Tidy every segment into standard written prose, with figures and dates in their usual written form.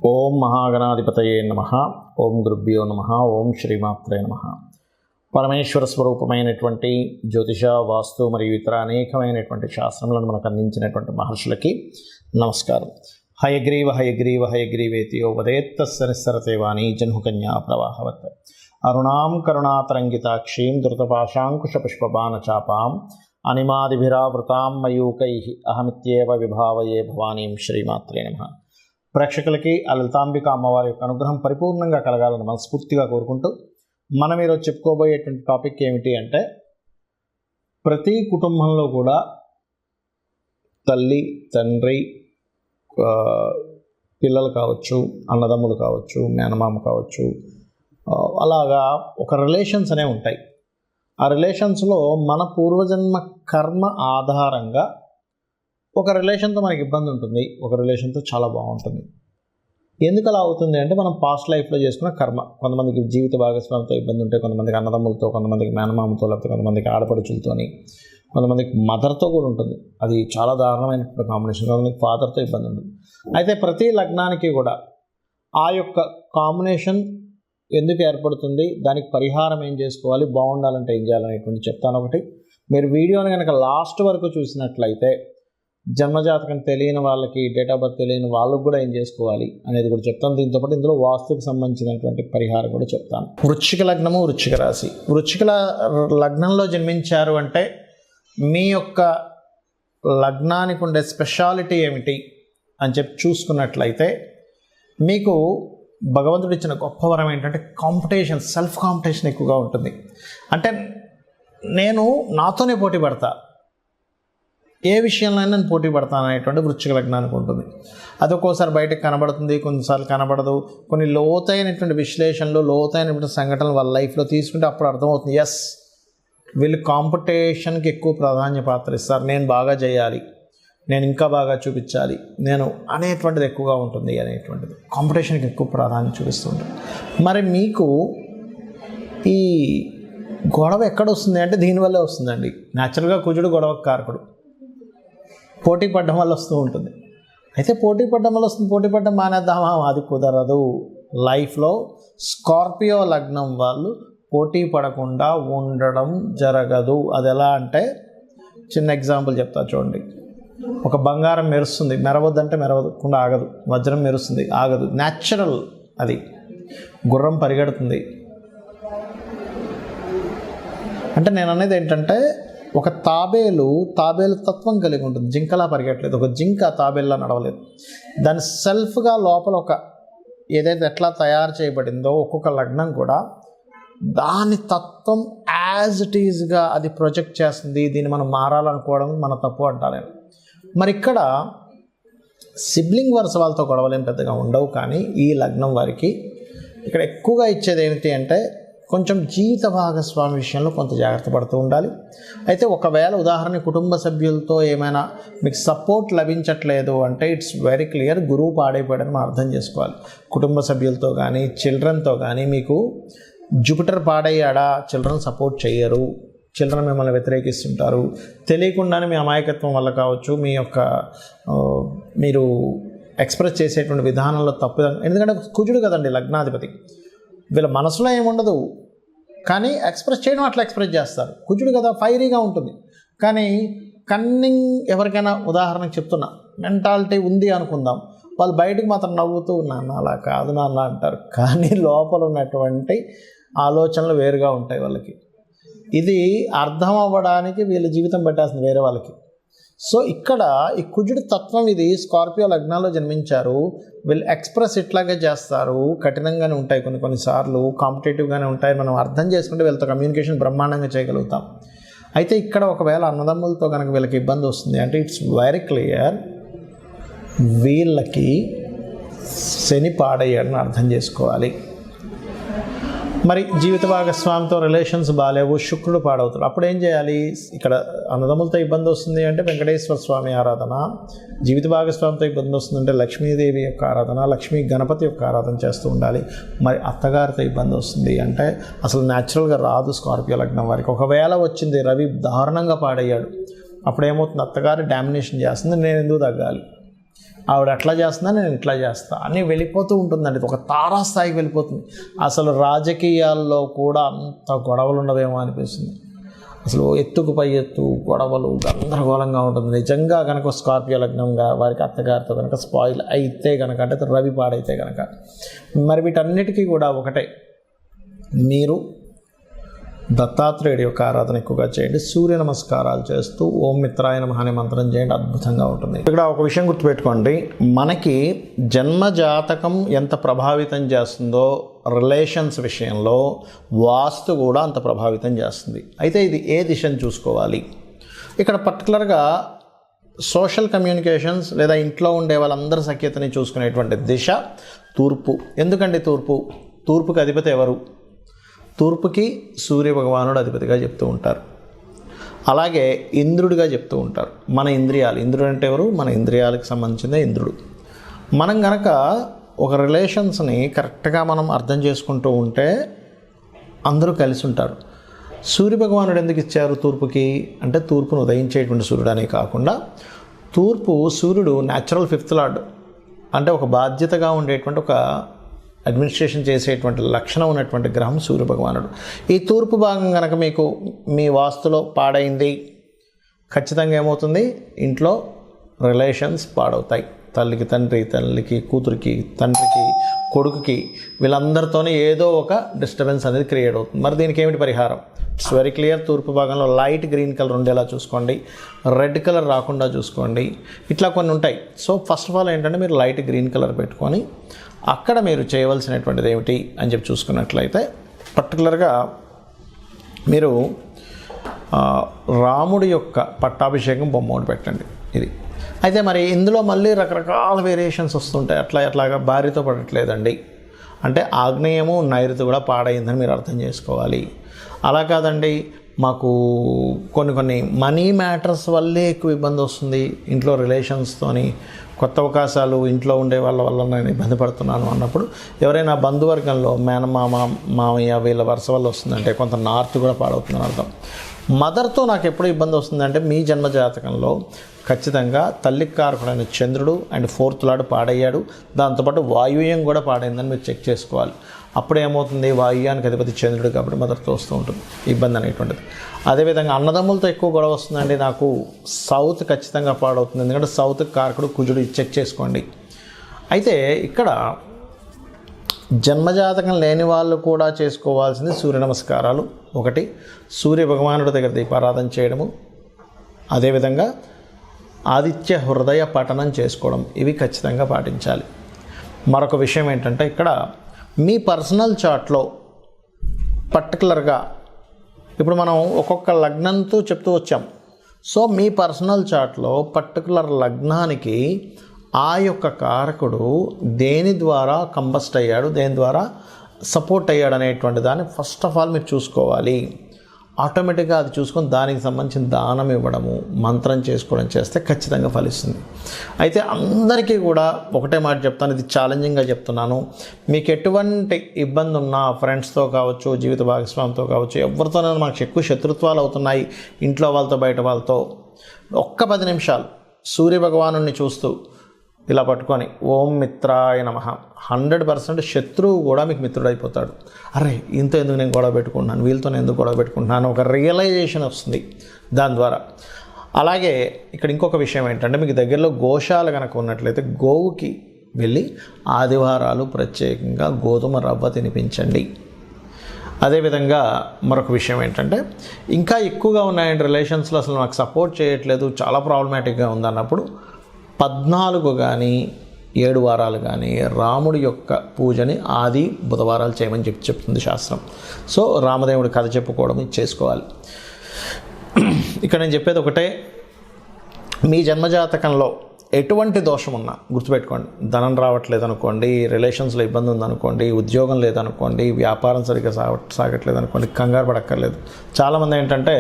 ఓం మహాగణాధిపతయే నమః. ఓం గురుభ్యో నమః. ఓం శ్రీమాత్రే నమః. పరమేశ్వర స్వరూపమైనటువంటి జ్యోతిష, వాస్తు మరియు ఇతర అనేకమైనటువంటి శాస్త్రములను మనకు అందించినటువంటి మహర్షులకి నమస్కారం. హయగ్రీవ హయగ్రీవ హయగ్రీవేతియో వదేత్తస్య నిస్సరతే వాణి జన్హుకన్యా ప్రవాహవత్. అరుణాం కరుణాతరంగితాక్షీం ధృతపాశాంకుశపుష్పబాణచాపాం అనిమాదిభిరావృతాం మయూకైః అహమిత్యేవ విభావయే భవానీం. శ్రీమాత్రే నమః. ప్రేక్షకులకి ఆ లలితాంబిక అమ్మవారి యొక్క అనుగ్రహం పరిపూర్ణంగా కలగాలని మనస్ఫూర్తిగా కోరుకుంటూ మనం ఈరోజు చెప్పుకోబోయేటువంటి టాపిక్ ఏమిటి అంటే, ప్రతి కుటుంబంలో కూడా తల్లి, తండ్రి, పిల్లలు కావచ్చు, అన్నదమ్ములు కావచ్చు, మేనమామ కావచ్చు, అలాగా ఒక రిలేషన్స్ అనేవి ఉంటాయి. ఆ రిలేషన్స్లో మన పూర్వజన్మ కర్మ ఆధారంగా ఒక రిలేషన్తో మనకి ఇబ్బంది ఉంటుంది, ఒక రిలేషన్తో చాలా బాగుంటుంది. ఎందుకు అలా అవుతుంది అంటే, మనం పాస్ట్ లైఫ్లో చేసుకున్న కర్మ. కొంతమందికి జీవిత భాగస్వామితో ఇబ్బంది ఉంటాయి, కొంతమందికి అన్నదమ్ములతో, కొంతమందికి మేనమామతో, లేకపోతే కొంతమందికి ఆడపడుచులతోని, కొంతమందికి మదర్తో కూడా ఉంటుంది. అది చాలా దారుణమైనటువంటి కాంబినేషన్. కొంతమందికి ఫాదర్తో ఇబ్బంది ఉంటుంది. అయితే ప్రతి లగ్నానికి కూడా ఆ యొక్క కాంబినేషన్ ఎందుకు ఏర్పడుతుంది, దానికి పరిహారం ఏం చేసుకోవాలి, బాగుండాలంటే ఏం చేయాలనేటువంటి చెప్తాను. ఒకటి, మీరు వీడియోని కనుక లాస్ట్ వరకు చూసినట్లయితే జన్మజాతకం తెలియని వాళ్ళకి, డేట్ ఆఫ్ బర్త్ తెలియని వాళ్ళకు కూడా ఏం చేసుకోవాలి అనేది కూడా చెప్తాను. దీంతోపాటు ఇందులో వాస్తుకు సంబంధించినటువంటి పరిహారం కూడా చెప్తాను. వృశ్చిక లగ్నము, వృశ్చిక రాశి. వృశ్చిక లగ్నంలో జన్మించారు అంటే మీ యొక్క లగ్నానికి ఉండే స్పెషాలిటీ ఏమిటి అని చెప్పి చూసుకున్నట్లయితే, మీకు భగవంతుడు ఇచ్చిన గొప్ప వరం ఏంటంటే కాంపిటీషన్, సెల్ఫ్ కాంపిటీషన్ ఎక్కువగా ఉంటుంది. అంటే నేను నాతోనే పోటీ పడతా, ఏ విషయంలో నేను పోటీ పడతాను అనేటువంటి వృశ్చిక లగ్నానికి ఉంటుంది. అది ఒక్కోసారి బయటకు కనబడుతుంది, కొన్నిసార్లు కనబడదు. కొన్ని లోతైనటువంటి విశ్లేషణలు, లోతైనటువంటి సంఘటనలు వాళ్ళ లైఫ్లో తీసుకుంటే అప్పుడు అర్థమవుతుంది, ఎస్ వీళ్ళు కాంపిటీషన్కి ఎక్కువ ప్రాధాన్య పాత్ర ఇస్తారు, నేను బాగా చేయాలి, నేను ఇంకా బాగా చూపించాలి, నేను అనేటువంటిది ఎక్కువగా ఉంటుంది. అనేటువంటిది కాంపిటీషన్కి ఎక్కువ ప్రాధాన్యం చూపిస్తుంటుంది. మరి మీకు ఈ గొడవ ఎక్కడ వస్తుంది అంటే దీనివల్లే వస్తుందండి. న్యాచురల్గా కుజుడు గొడవకు కారకుడు. పోటీ పడడం వల్ల వస్తూ ఉంటుంది. అయితే పోటీ పడడం వల్ల వస్తుంది, పోటీ పడడం మానేద్దామా, అది కుదరదు. లైఫ్లో స్కార్పియో లగ్నం వాళ్ళు పోటీ పడకుండా ఉండడం జరగదు. అది ఎలా అంటే, చిన్న ఎగ్జాంపుల్ చెప్తా చూడండి. ఒక బంగారం మెరుస్తుంది, మెరవద్దంటే మెరవకుండా ఆగదు. వజ్రం మెరుస్తుంది, ఆగదు. న్యాచురల్ అది. గుర్రం పరిగెడుతుంది అంటే, నేను అనేది ఏంటంటే, ఒక తాబేలు తత్వం కలిగి ఉంటుంది, జింకలా పరిగెట్టలేదు. ఒక జింక తాబేలులా నడవలేదు. దాని సెల్ఫ్గా లోపల ఒక ఏదైతే ఎట్లా తయారు చేయబడిందో, ఒక్కొక్క లగ్నం కూడా దాని తత్వం యాజ్ ఇట్ ఈజ్గా అది ప్రొజెక్ట్ చేస్తుంది. దీన్ని మనం మారాలనుకోవడం మన తప్పు అంటారు. మరి ఇక్కడ సిబ్లింగ్ వరుస వాళ్ళతో గొడవలేం పెద్దగా ఉండవు. కానీ ఈ లగ్నం వారికి ఇక్కడ ఎక్కువగా ఇచ్చేది ఏంటి అంటే, కొంచెం జీవిత భాగస్వామి విషయంలో కొంత జాగ్రత్త పడుతూ ఉండాలి. అయితే ఒకవేళ ఉదాహరణ కుటుంబ సభ్యులతో ఏమైనా మీకు సపోర్ట్ లభించట్లేదు అంటే, ఇట్స్ వెరీ క్లియర్, గురువు పాడైపోయాడని మనం అర్థం చేసుకోవాలి. కుటుంబ సభ్యులతో కానీ, చిల్డ్రన్తో కానీ మీకు జూపిటర్ పాడయ్యాడా, చిల్డ్రన్ సపోర్ట్ చేయరు, చిల్డ్రన్ మిమ్మల్ని వ్యతిరేకిస్తుంటారు. తెలియకుండానే మీ అమాయకత్వం వల్ల కావచ్చు, మీ యొక్క మీరు ఎక్స్ప్రెస్ చేసేటువంటి విధానంలో తప్పు. ఎందుకంటే కుజుడు కదండి లగ్నాధిపతి. వీళ్ళ మనసులో ఏముండదు, కానీ ఎక్స్ప్రెస్ చేయడం అట్లా ఎక్స్ప్రెస్ చేస్తారు. కుజుడు కదా, ఫైరీగా ఉంటుంది. కానీ కన్నింగ్, ఎవరికైనా ఉదాహరణకు చెప్తున్నా, మెంటాలిటీ ఉంది అనుకుందాం, వాళ్ళు బయటకు మాత్రం నవ్వుతూ నాన్న అలా కాదు నాన్న అంటారు, కానీ లోపల ఉన్నటువంటి ఆలోచనలు వేరుగా ఉంటాయి వాళ్ళకి. ఇది అర్థం అవ్వడానికి వీళ్ళ జీవితం పెట్టాల్సింది వేరే వాళ్ళకి. సో ఇక్కడ ఈ కుజుడు తత్వం ఇది. స్కార్పియో లగ్నాల్లో జన్మించారు, వీళ్ళు ఎక్స్ప్రెస్ ఇట్లాగే చేస్తారు, కఠినంగానే ఉంటాయి, కొన్నిసార్లు కాంపిటేటివ్గానే ఉంటాయి. మనం అర్థం చేసుకుంటే వీళ్ళతో కమ్యూనికేషన్ బ్రహ్మాండంగా చేయగలుగుతాం. అయితే ఇక్కడ ఒకవేళ అన్నదమ్ములతో కనుక వీళ్ళకి ఇబ్బంది వస్తుంది అంటే, ఇట్స్ వెరీ క్లియర్, వీళ్ళకి శని పాడయ్యాడని అర్థం చేసుకోవాలి. మరి జీవిత భాగస్వామితో రిలేషన్స్ బాగాలేవు, శుక్రుడు పాడవుతాడు. అప్పుడు ఏం చేయాలి? ఇక్కడ అన్నదమ్ములతో ఇబ్బంది వస్తుంది అంటే వెంకటేశ్వర స్వామి ఆరాధన, జీవిత భాగస్వామితో ఇబ్బంది వస్తుందంటే లక్ష్మీదేవి యొక్క ఆరాధన, లక్ష్మీ గణపతి యొక్క ఆరాధన చేస్తూ ఉండాలి. మరి అత్తగారితో ఇబ్బంది వస్తుంది అంటే అసలు న్యాచురల్గా రాదు స్కార్పియో లగ్నం వారికి. ఒకవేళ వచ్చింది, రవి దారుణంగా పాడయ్యాడు, అప్పుడు ఏమవుతుంది, అత్తగారు డామినేషన్ చేస్తుంది, నేను ఎందుకు తగ్గాలి, ఆవిడ అట్లా చేస్తున్నా నేను ఇట్లా చేస్తా అని వెళ్ళిపోతూ ఉంటుందండి. ఒక తారాస్థాయికి వెళ్ళిపోతుంది. అసలు రాజకీయాల్లో కూడా అంత గొడవలు ఉండవేమో అనిపిస్తుంది. అసలు ఎత్తుకు పై ఎత్తు, గొడవలు, గందరగోళంగా ఉంటుంది. నిజంగా కనుక స్కార్పియో లగ్నంగా వారికి అత్తగారితో కనుక స్పాయిల్ అయితే కనుక, అంటే రవి పాడైతే కనుక, మరి వీటన్నిటికీ కూడా ఒకటే, మీరు దత్తాత్రేయుడి యొక్క ఆరాధన ఎక్కువగా చేయండి. సూర్య నమస్కారాలు చేస్తూ ఓం మిత్రాయ నమః అనే మంత్రం చేయండి, అద్భుతంగా ఉంటుంది. ఇక్కడ ఒక విషయం గుర్తుపెట్టుకోండి, మనకి జన్మ జాతకం ఎంత ప్రభావితం చేస్తుందో రిలేషన్స్ విషయంలో వాస్తు కూడా అంత ప్రభావితం చేస్తుంది. అయితే ఇది ఏ దిశను చూసుకోవాలి? ఇక్కడ పర్టికులర్గా సోషల్ కమ్యూనికేషన్స్ లేదా ఇంట్లో ఉండే వాళ్ళందరి సఖ్యతని చూసుకునేటువంటి దిశ తూర్పు. ఎందుకండి తూర్పుకి అధిపతి ఎవరు? తూర్పుకి సూర్య భగవానుడు అధిపతిగా చెప్తూ ఉంటారు. అలాగే ఇంద్రుడిగా చెప్తూ ఉంటారు. మన ఇంద్రియాలు, ఇంద్రుడు అంటే ఎవరు? మన ఇంద్రియాలకు సంబంధించిన ఇంద్రుడు. మనం గనక ఒక రిలేషన్స్ని కరెక్ట్గా మనం అర్థం చేసుకుంటూ ఉంటే అందరూ కలిసి ఉంటారు. సూర్య భగవానుడు ఎందుకు ఇచ్చారు తూర్పుకి అంటే, తూర్పును ఉదయించేటువంటి సూర్యుడు అనే కాకుండా, సూర్యుడు న్యాచురల్ ఫిఫ్త్ లార్డ్, అంటే ఒక బాధ్యతగా ఉండేటువంటి, ఒక అడ్మినిస్ట్రేషన్ చేసేటువంటి లక్షణం ఉన్నటువంటి గ్రహం సూర్య భగవానుడు. ఈ తూర్పు భాగం కనుక మీకు మీ వాస్తులో పాడైంది, ఖచ్చితంగా ఏమవుతుంది? ఇంట్లో రిలేషన్స్ పాడవుతాయి. తల్లికి తండ్రి, తల్లికి కూతురికి, తండ్రికి కొడుకుకి, వీళ్ళందరితోనే ఏదో ఒక డిస్టర్బెన్స్ అనేది క్రియేట్ అవుతుంది. మరి దీనికి ఏమిటి పరిహారం? It's very clear. తూర్పు భాగంలో లైట్ గ్రీన్ కలర్ ఉండేలా చూసుకోండి, రెడ్ కలర్ రాకుండా చూసుకోండి. ఇట్లా కొన్ని ఉంటాయి. సో ఫస్ట్ ఆఫ్ ఆల్ ఏంటంటే, మీరు లైట్ గ్రీన్ కలర్ పెట్టుకొని అక్కడ మీరు చేయవలసినటువంటిది ఏమిటి అని చెప్పి చూసుకున్నట్లయితే, పర్టికులర్గా మీరు రాముడి యొక్క పట్టాభిషేకం బొమ్మ ఒకటి పెట్టండి. ఇది అయితే మరి ఇందులో మళ్ళీ రకరకాల వేరియేషన్స్ వస్తుంటాయి. అట్లాగా భార్యతో పడట్లేదండి అంటే ఆగ్నేయము నైరుతి కూడా పాడైందని మీరు అర్థం చేసుకోవాలి. అలా కాదండి, మాకు కొన్ని మనీ మ్యాటర్స్ వల్లే ఎక్కువ ఇబ్బంది వస్తుంది, ఇంట్లో రిలేషన్స్తోని కొత్త అవకాశాలు ఇంట్లో ఉండే వాళ్ళ వల్ల నేను ఇబ్బంది పడుతున్నాను అన్నప్పుడు, ఎవరైనా బంధువర్గంలో మేనమామ, మామయ్య వీళ్ళ వరుస వల్ల వస్తుందంటే కొంత నార్త్ కూడా పాడవుతుందని అర్థం. మదర్తో నాకు ఎప్పుడు ఇబ్బంది వస్తుందంటే, మీ జన్మజాతకంలో ఖచ్చితంగా తల్లికి కారకుడైన చంద్రుడు అండ్ ఫోర్త్ లార్డ్ పాడయ్యాడు, దాంతోపాటు వాయువ్యం కూడా పాడైందని మీరు చెక్ చేసుకోవాలి. అప్పుడు ఏమవుతుంది? వాయువ్యానికి అధిపతి చంద్రుడు కాబట్టి మదర్తో వస్తూ ఉంటుంది ఇబ్బంది అనేటువంటిది. అదేవిధంగా అన్నదమ్ములతో ఎక్కువ గొడవ వస్తుందండి, నాకు సౌత్ ఖచ్చితంగా పాడవుతుంది, ఎందుకంటే సౌత్కి కారకుడు కుజుడు, చెక్ చేసుకోండి. అయితే ఇక్కడ జన్మజాతకం లేని వాళ్ళు కూడా చేసుకోవాల్సింది సూర్య నమస్కారాలు. ఒకటి, సూర్య భగవానుడి దగ్గర దీపారాధన చేయడము, అదేవిధంగా ఆదిత్య హృదయ పఠనం చేసుకోవడం, ఇవి ఖచ్చితంగా పాటించాలి. మరొక విషయం ఏంటంటే, ఇక్కడ మీ పర్సనల్ చార్ట్లో పర్టికులర్గా ఇప్పుడు మనం ఒక్కొక్క లగ్నంతో చెప్తూ వచ్చాం. సో మీ పర్సనల్ చార్ట్లో పర్టికులర్ లగ్నానికి ఆ యొక్క కారకుడు దేని ద్వారా కంబస్ట్ అయ్యాడు, దేని ద్వారా సపోర్ట్ అయ్యాడు అనేటువంటి దాన్ని ఫస్ట్ ఆఫ్ ఆల్ మీరు చూసుకోవాలి. ఆటోమేటిక్గా అది చూసుకొని దానికి సంబంధించిన దానం ఇవ్వడము, మంత్రం చేసుకోవడం చేస్తే ఖచ్చితంగా ఫలిస్తుంది. అయితే అందరికీ కూడా ఒకటే మాట చెప్తాను, ఇది ఛాలెంజింగ్గా చెప్తున్నాను. మీకు ఎటువంటి ఇబ్బంది ఉన్నా, ఫ్రెండ్స్తో కావచ్చు, జీవిత భాగస్వామితో కావచ్చు, ఎవరితోనైనా మాకు ఎక్కువ శత్రుత్వాలు అవుతున్నాయి, ఇంట్లో వాళ్ళతో బయట వాళ్ళతో, ఒక్క 10 నిమిషాలు సూర్య భగవానుడిని చూస్తూ ఇలా పట్టుకొని ఓం మిత్రాయ నమః, 100% శత్రువు కూడా మీకు మిత్రుడైపోతాడు. అరే ఇంత ఎందుకు నేను గొడవ పెట్టుకుంటున్నాను, వీళ్ళతో నేను ఎందుకు గొడవ పెట్టుకుంటున్నాను, ఒక రియలైజేషన్ వస్తుంది దాని ద్వారా. అలాగే ఇక్కడ ఇంకొక విషయం ఏంటంటే, మీకు దగ్గరలో గోశాల కనుక ఉన్నట్లయితే గోవుకి వెళ్ళి ఆదివారాలు ప్రత్యేకంగా గోధుమ రవ్వ తినిపించండి. అదేవిధంగా మరొక విషయం ఏంటంటే, ఇంకా ఎక్కువగా ఉన్నాయండి రిలేషన్స్లో, అసలు నాకు సపోర్ట్ చేయట్లేదు, చాలా ప్రాబ్లమాటిక్గా ఉందన్నప్పుడు 14 కానీ 7 వారాలు కానీ రాముడి యొక్క పూజని ఆది బుధవారాలు చేయమని చెప్తుంది శాస్త్రం. సో రామదేవుడి కథ చెప్పుకోవడం చేసుకోవాలి. ఇక్కడ నేను చెప్పేది ఒకటే, మీ జన్మజాతకంలో ఎటువంటి దోషం ఉన్నా గుర్తుపెట్టుకోండి. ధనం రావట్లేదు అనుకోండి, రిలేషన్స్లో ఇబ్బంది ఉందనుకోండి, ఉద్యోగం లేదనుకోండి, వ్యాపారం సరిగ్గా సాగట్లేదు అనుకోండి, కంగారు పడక్కర్లేదు. చాలామంది ఏంటంటే,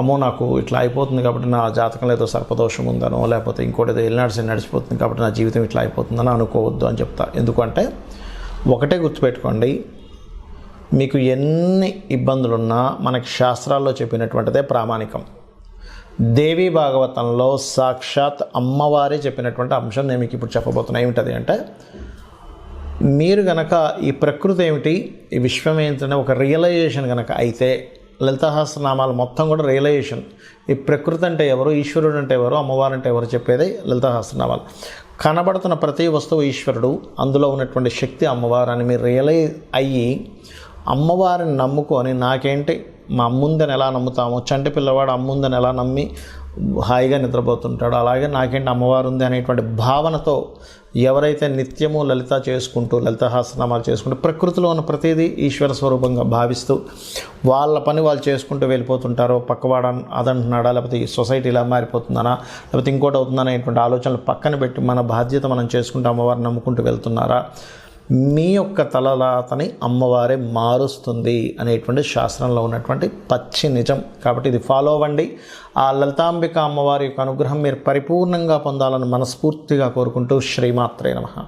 అమ్మో నాకు ఇట్లా అయిపోతుంది కాబట్టి నా జాతకంలో ఏదో సర్పదోషం ఉందనో, లేకపోతే ఇంకోటి ఏదో ఎల్నాడు నడిచిపోతుంది కాబట్టి నా జీవితం ఇట్లా అయిపోతుందని అనుకోవద్దు అని చెప్తా. ఎందుకంటే ఒకటే గుర్తుపెట్టుకోండి, మీకు ఎన్ని ఇబ్బందులున్నా మనకి శాస్త్రాల్లో చెప్పినటువంటిదే ప్రామాణికం. దేవీ భాగవతంలో సాక్షాత్ అమ్మవారే చెప్పినటువంటి అంశం నేను మీకు ఇప్పుడు చెప్పబోతున్నా. ఏమిటది అంటే, మీరు గనక ఈ ప్రకృతి ఏమిటి, ఈ విశ్వం ఏంటనే ఒక రియలైజేషన్ కనుక అయితే, లలితా సహస్రనామాలు మొత్తం కూడా రియలైజేషన్. ఈ ప్రకృతి అంటే ఎవరు, ఈశ్వరుడు అంటే ఎవరు, అమ్మవారు అంటే ఎవరు చెప్పేది లలితా సహస్రనామాలు. కనబడుతున్న ప్రతి వస్తువు ఈశ్వరుడు, అందులో ఉన్నటువంటి శక్తి అమ్మవారు అని మీరు రియలైజ్ అయ్యి అమ్మవారిని నమ్ముకొని, నాకేంటి మా అమ్ముందని ఎలా నమ్ముతామో, చంటి పిల్లవాడు అమ్ముందని ఎలా నమ్మి హాయిగా నిద్రపోతుంటాడు, అలాగే నాకేంటి అమ్మవారు ఉంది అనేటువంటి భావనతో ఎవరైతే నిత్యము లలిత చేసుకుంటూ, లలితా సహస్రనామాలు చేసుకుంటూ, ప్రకృతిలో ఉన్న ప్రతిదీ ఈశ్వర స్వరూపంగా భావిస్తూ వాళ్ళ పని వాళ్ళు చేసుకుంటూ వెళ్ళిపోతుంటారో, పక్కవాడ అదంటున్నాడా, లేకపోతే ఈ సొసైటీ ఇలా మారిపోతుందనా, లేకపోతే ఇంకోటి అవుతుందనా అనేటువంటి ఆలోచనలు పక్కన పెట్టి మన బాధ్యత మనం చేసుకుంటూ అమ్మవారిని నమ్ముకుంటూ వెళ్తున్నారా, మీ యొక్క తలరాతని అమ్మవారే మారుస్తుంది అనేటువంటి శాస్త్రంలో ఉన్నటువంటి పచ్చి నిజం. కాబట్టి ఇది ఫాలో అవ్వండి. ఆ లలితాంబిక అమ్మవారి యొక్క అనుగ్రహం మీరు పరిపూర్ణంగా పొందాలని మనస్ఫూర్తిగా కోరుకుంటూ శ్రీమాత్రే నమః.